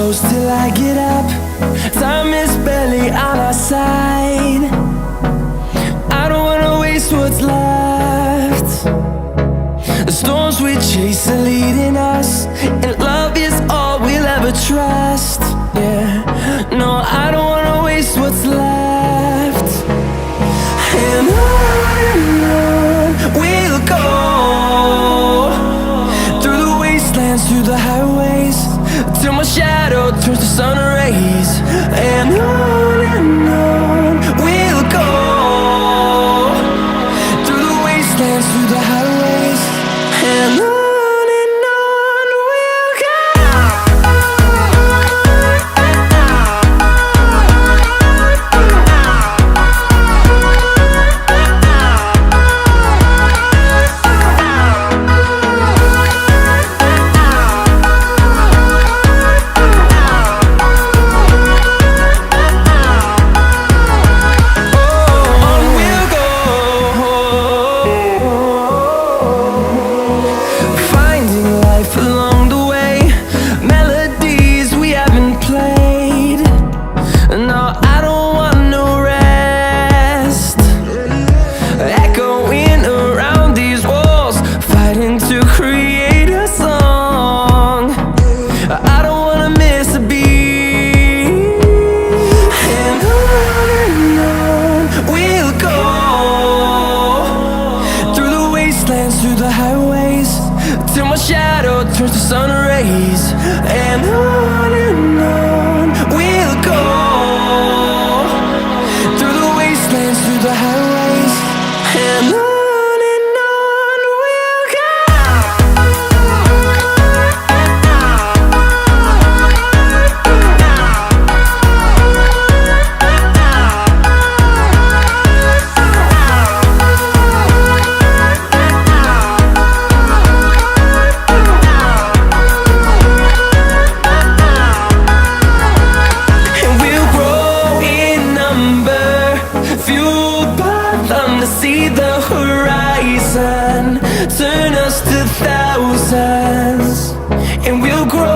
close till I get up. Time is barely on our side. I don't wanna waste what's left. The storms we chase are leading us, and love is all we'll ever trust. Yeah, no, I don't wanna waste what's left. And on we'll go, through the wastelands, through the highways, till my shadow turns to sun rays. And on we'll go, through the wastelands, through the highways, and on. Along the way, melodies we haven't played. No, I don't want no rest. Echoing around these walls, fighting to create a song. I don't wanna miss a beat. And on we'll go, through the wastelands, through the highways, till my shadow turns to sun rays. And on we'll go, through the wastelands, through the highways, and on we'll go. See the horizon turn us to thousands, and we'll grow